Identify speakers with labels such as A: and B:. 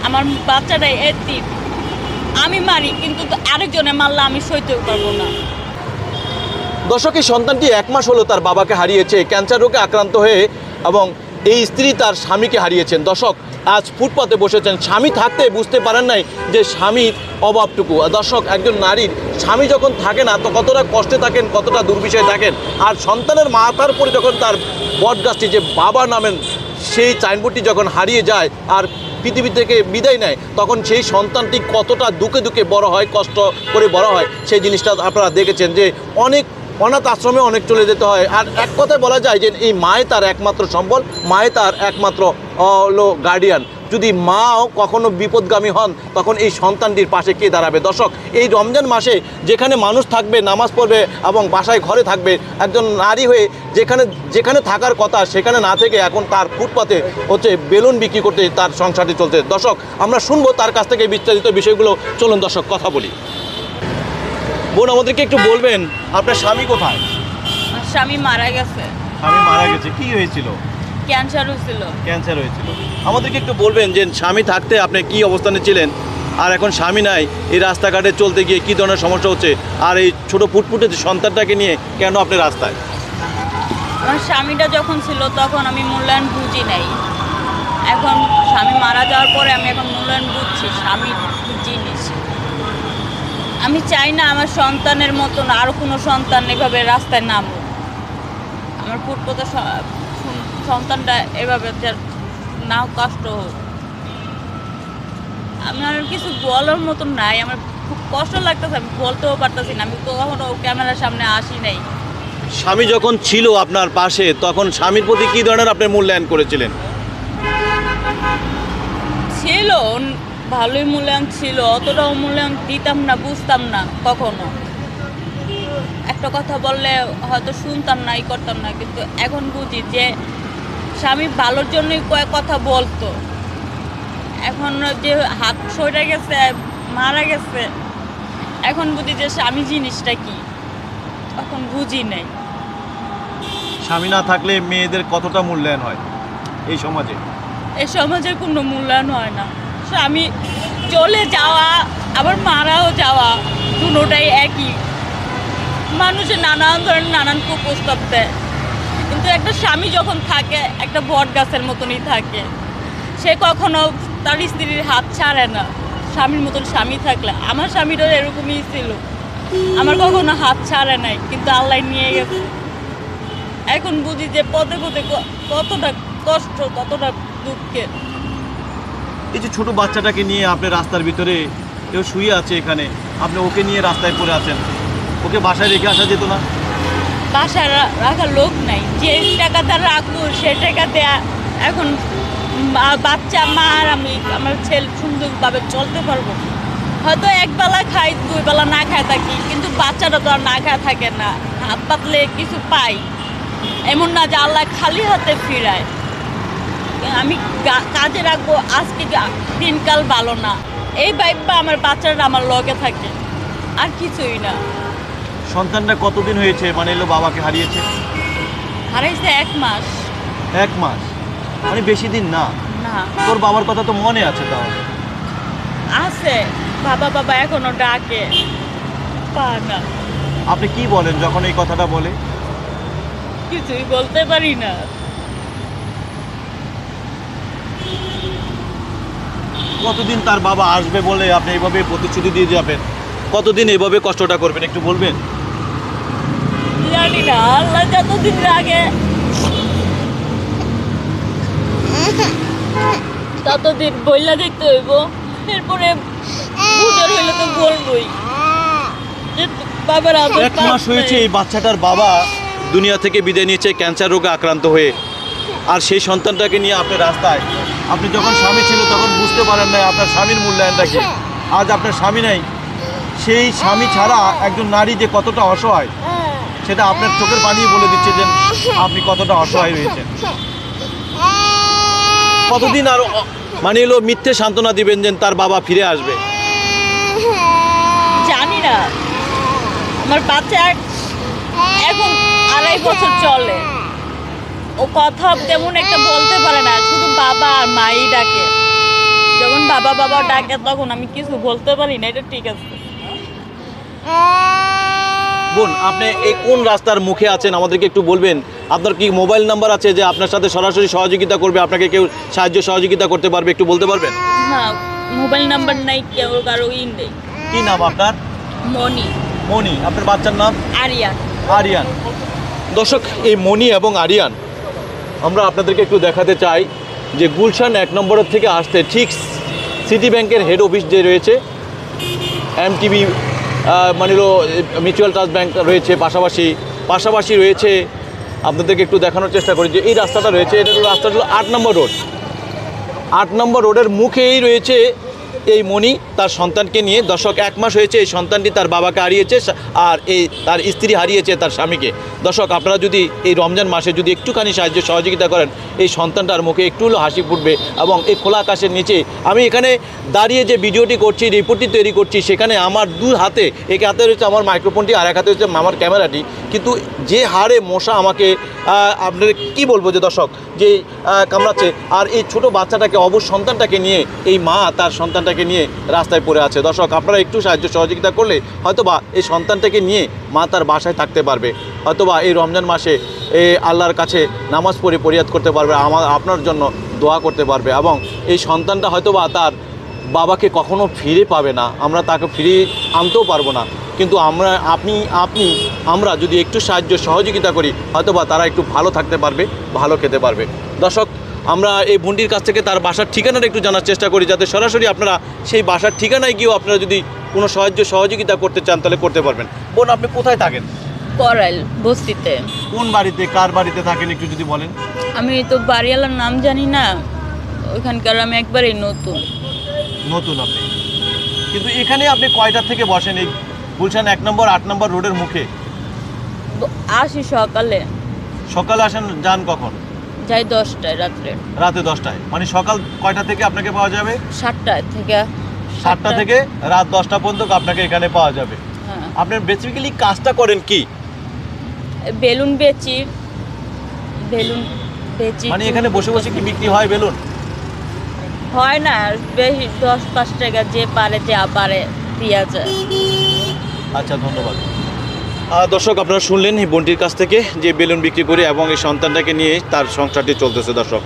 A: আমার বাচ্চাটা এতিম, আমি মারি কিন্তু আরেকজনে মারলে আমি সইতে পারবো না।
B: দর্শক, এই সন্তানটি 1 মাস হলো তার বাবাকে হারিয়েছে ক্যান্সার রোগে আক্রান্ত হয়ে, এবং এই স্ত্রী তার স্বামীকে হারিয়েছেন। দর্শক, আজ ফুটপাতে বসেছেন, স্বামী থাকতে বুঝতে পারেন নাই যে স্বামীর অভাবটুকু। দর্শক, একজন নারীর স্বামী যখন থাকে না তো কতটা কষ্টে থাকেন, কতটা দুর্বিষয়ে থাকেন। আর সন্তানের মাথার পরে যখন তার বটগাছটি, যে বাবা নামেন সেই সাইনবোর্ডটি যখন হারিয়ে যায় আর পৃথিবী থেকে বিদায় নেয়, তখন সেই সন্তানটি কতটা দুঃখে দুঃখে বড় হয়, কষ্ট করে বড় হয়, সেই জিনিসটা আপনারা দেখেছেন যে অনেক অনাথ আশ্রমে অনেক চলে যেতে হয়। আর এক কথায় বলা যায় যে এই মায়ে তার একমাত্র সম্বল, মায়ে তার একমাত্র হলো গার্ডিয়ান। যদি মাও কখনো বিপদগামী হন তখন এই সন্তানটির পাশে কে দাঁড়াবে? দর্শক, এই রমজান মাসে যেখানে মানুষ থাকবে, নামাজ পড়বে এবং বাসায় ঘরে থাকবে, একজন নারী হয়ে যেখানে যেখানে থাকার কথা সেখানে না থেকে এখন তার ফুটপাতে হচ্ছে বেলুন বিক্রি করতে তার সংসারটি চলছে। দর্শক, আমরা শুনবো তার কাছ থেকে বিস্তারিত বিষয়গুলো। চলুন দর্শক, কথা বলি। বোন, আমাদেরকে একটু বলবেন আপনার স্বামী কোথায়?
A: আমার স্বামী মারা গেছে।
B: স্বামী মারা গেছে, কি হয়েছিল?
A: ক্যান্সার হয়েছিল।
B: ক্যান্সার হয়েছিল। আমাদেরকে একটু বলবেন যে স্বামী থাকতে আপনি কি অবস্থানে ছিলেন, আর এখন স্বামী নাই, এই রাস্তাঘাটে চলতে গিয়ে কী ধরনের সমস্যা হচ্ছে, আর এই ছোটো ফুটফুটে সন্তানটাকে নিয়ে কেন আপনি রাস্তায়?
A: আমার স্বামীটা যখন ছিল তখন আমি মূল্যায়ন বুঝি নাই। এখন স্বামী মারা যাওয়ার পরে আমি এখন মূল্যায়ন বুঝছি স্বামীর জিনিস। আমি চাই না আমার সন্তানের মতন আরও কোনো সন্তান এভাবে রাস্তায় নামুক। আমার ফুটপথে সন্তানটা এভাবে না কষ্ট হোক। আমার কিছু বলার মতন নাই, আমার খুব কষ্ট লাগতেছে, আমি বলতেও পারতেছি না। আমি তো কখনো ক্যামেরার সামনে আসি নাই।
B: স্বামী যখন ছিল আপনার পাশে তখন স্বামীর প্রতি কী ধরনের আপনি মূল্যায়ন করেছিলেন?
A: ছিল, ভালোই মূল্যায়ন ছিল, অতটাও মূল্যায়ন দিতাম না, বুঝতাম না কখনো। একটা কথা বললে হয়তো শুনতাম না, ই করতাম না, কিন্তু এখন বুঝি যে স্বামী ভালোর জন্যই কয়েক কথা বলতো। এখন যে হাত সরে গেছে, মারা গেছে, এখন বুঝি যে স্বামী জিনিসটা কি, এখন বুঝি নাই।
B: স্বামী না থাকলে মেয়েদের কতটা মূল্যায়ন হয় এই সমাজে?
A: এই সমাজের কোনো মূল্যায়ন হয় না। স্বামী চলে যাওয়া আবার মারাও যাওয়া দুটোটাই একই। মানুষের নানান ধরনের নানান কুপ্রস্তাব দেয়, কিন্তু একটা স্বামী যখন থাকে একটা বট গাছের মতনই থাকে। সে কখনো তার স্ত্রীর হাত ছাড়ে না। স্বামীর মতন স্বামী থাকলে, আমার স্বামীরও এরকমই ছিল, আমার কখনো হাত ছাড়ে নাই, কিন্তু আল্লাহ নিয়ে গেছে। এখন বুঝি যে পদে পদে কতটা কষ্ট, কতটা দুঃখের।
B: এই যে ছোটো বাচ্চাটাকে নিয়ে আপনি রাস্তার ভিতরে, কেউ শুয়ে আছে এখানে, আপনি ওকে নিয়ে রাস্তায় পড়ে আছেন, ওকে বাসায় রেখে আসা যেত না?
A: বাসায় রাখার লোক নাই, যে টাকা তার রাখবো সে টাকা দেয়া। এখন বাচ্চা, মা আর আমি, আমার ছেলে সুন্দরভাবে চলতে পারবো। হয়তো একবেলা খাই, 2 বেলা না খায় থাকি, কিন্তু বাচ্চাটা তো আর না খায় থাকে না, হাত পাতলে কিছু পাই। এমন না যে আল্লাহ খালি হাতে ফিরায়। আমি কাজে রাখবো, আজকে দিনকাল ভালো না, এই ভাইবা আমার বাচ্চাটা আমার লগে থাকে, আর কিছুই না।
B: সন্তানটা কতদিন হয়েছে মানে এলো বাবাকে হারিয়েছে?
A: হারাইছে 1 মাস।
B: 1 মাস মানে বেশি দিন না।
A: না,
B: তোর বাবার কথা তো মনে আছে? তাহলে
A: আছে, বাবা বাবা এখনো ডাকে, পা না।
B: আপনি কি বলেন যখন এই কথাটা বলে?
A: কিছুই বলতে পারি না।
B: কতদিন তার বাবা আসবে বলে আপনি এইভাবে প্রতিশ্রুতি দিয়ে যাবেন? কতদিন এইভাবে কষ্টটা করবেন একটু বলবেন?
A: জানি না, আল্লাহ যতদিন রাগে ততদিন বইলা দেখতে হইব। এরপরে বুঝার হইলে তো বলবই যে বাবার আদর।
B: 1 মাস হয়েছে এই বাচ্চাটার বাবা দুনিয়া থেকে বিদায় নিয়েছে ক্যান্সার রোগে আক্রান্ত হয়ে, আর সেই সন্তানটাকে নিয়ে আপনি রাস্তায়। আপনি যখন স্বামী ছিল তখন বুঝতে পারেন না আপনার স্বামীর মূল্যায়নটা কি। আজ আপনার স্বামী নাই, সেই স্বামী ছাড়া একজন নারী যে কতটা অসহায় সেটা আপনার চোখের পানি বলে দিচ্ছে যে আপনি কতটা অসহায় রয়েছেন। কতদিন আর মানে এলো মিথ্যে সান্ত্বনা দিবেন যে তার বাবা ফিরে আসবে?
A: জানি না, আমার বাচ্চা এখন 2.5 বছর চলে, ও কথা তেমন একটা বলতে পারে না, শুধু বাবা আর মাই ডাকে। যখন বাবা বাবা বাবা ডাকে তখন আমি কিছু বলতে পারি না, এটা ঠিক আছে।
B: বোন, আপনি এই কোন রাস্তার মুখে আছেন আমাদেরকে একটু বলবেন? আপনার কি মোবাইল নাম্বার আছে যে আপনার সাথে সরাসরি সহযোগিতা করবে, আপনাকে কেউ সাহায্য সহযোগিতা করতে পারবে, একটু বলতে পারবেন?
A: না, মোবাইল নাম্বার নাই, কেউ কারো নেই।
B: কি নাম আপনার?
A: মনি।
B: মনি। আপনার বাচ্চার নাম?
A: আরিয়ান।
B: আরিয়ান। দর্শক, এই মনি এবং আরিয়ান আমরা আপনাদেরকে একটু দেখাতে চাই যে গুলশান 1 নম্বরের থেকে আসতে ঠিক সিটি ব্যাংকের হেড অফিস যে রয়েছে, এমটিবি মানিলো মিউচুয়াল ট্রাস্ট ব্যাংক রয়েছে, পাশাপাশি রয়েছে। আপনাদেরকে একটু দেখানোর চেষ্টা করি যে এই রাস্তাটা রয়েছে, এটা হলো রাস্তাটা হলো 8 নম্বর রোড। 8 নম্বর রোডের মুখেই রয়েছে এই মনি তার সন্তানকে নিয়ে। দর্শক, 1 মাস হয়েছে এই সন্তানটি তার বাবাকে হারিয়েছে, আর তার স্ত্রী হারিয়েছে তার স্বামীকে। দর্শক, আপনারা যদি এই রমজান মাসে যদি একটুখানি সাহায্য সহযোগিতা করেন, এই সন্তানটার মুখে একটু হলেও হাসি ফুটবে। এবং এই খোলা আকাশের নিচে আমি এখানে দাঁড়িয়ে যে ভিডিওটি করছি, রিপোর্টটি তৈরি করছি, সেখানে আমার 2 হাতে, এক হাতে রয়েছে আমার মাইক্রোফোনটি আর এক হাতে হচ্ছে আমার ক্যামেরাটি, কিন্তু যে হারে মশা আমাকে আপনাদের কি বলবো যে দর্শক যে কামড়াচ্ছে। আর এই ছোট বাচ্চাটাকে, অবশ সন্তানটাকে নিয়ে এই মা তার সন্তানটাকে নিয়ে রাস্তায় পড়ে আছে। দর্শক, আপনারা একটু সাহায্য সহযোগিতা করলে হয়তোবা এই সন্তানটাকে নিয়ে মা তার বাসায় থাকতে পারবে, হয়তোবা এই রমজান মাসে আল্লাহর কাছে নামাজ পড়ে ফরিয়াদ করতে পারবে, আপনার জন্য দোয়া করতে পারবে। এবং এই সন্তানটা হয়তোবা তার বাবাকে কখনো ফিরে পাবে না, আমরা তাকে ফিরিয়ে আনতেও পারবো না, কিন্তু আমরা যদি একটু সাহায্য সহযোগিতা করি, হয়তোবা তারা একটু ভালো থাকতে পারবে, ভালো খেতে পারবে। দর্শক, আমরা এই বোনটির কাছ থেকে তার বাসার ঠিকানাটা একটু জানার চেষ্টা করি, যাতে সরাসরি আপনারা সেই বাসার ঠিকানায় গিয়েও আপনারা যদি কোনো সাহায্য সহযোগিতা করতে চান তাহলে করতে পারবেন। বোন, আপনি কোথায় থাকেন?
A: করাইল বস্তিতে।
B: কোন বাড়িতে, কার বাড়িতে থাকেন একটু যদি বলেন?
A: আমি তো বাড়িওয়ালার নাম জানি না, ওইখানকার আমি একবারেই নতুন।
B: আপনি কিন্তু এখানে আপনি কয়টা থেকে বসেন এই গুলশান 1 নম্বর 8 নম্বর রোডের মুখে?
A: আসি
B: সকালে আসেন, যান কখন?
A: যাই 10টায়,
B: রাতে 10টায়। মানে সকাল কয়টা থেকে আপনাকে পাওয়া যাবে?
A: 7টায় থেকে
B: 7টা থেকে রাত 10টা পর্যন্ত আপনাকে এখানে পাওয়া যাবে।
A: হ্যাঁ।
B: আপনি বেসিক্যালি কাজটা করেন কি?
A: বেলুন বেচি।
B: মানে এখানে বসে বসে কি বিক্রি হয় বেলুন?
A: হয় না, বেশি 10-5 টাকা যে পারে দিয়া যায়।
B: আচ্ছা, ধন্যবাদ। দর্শক, আপনারা শুনলেন এই বোনটির কাছ থেকে যে বেলুন বিক্রি করে এবং এই সন্তানটাকে নিয়ে তার সংসারটি চলতেছে। দর্শক।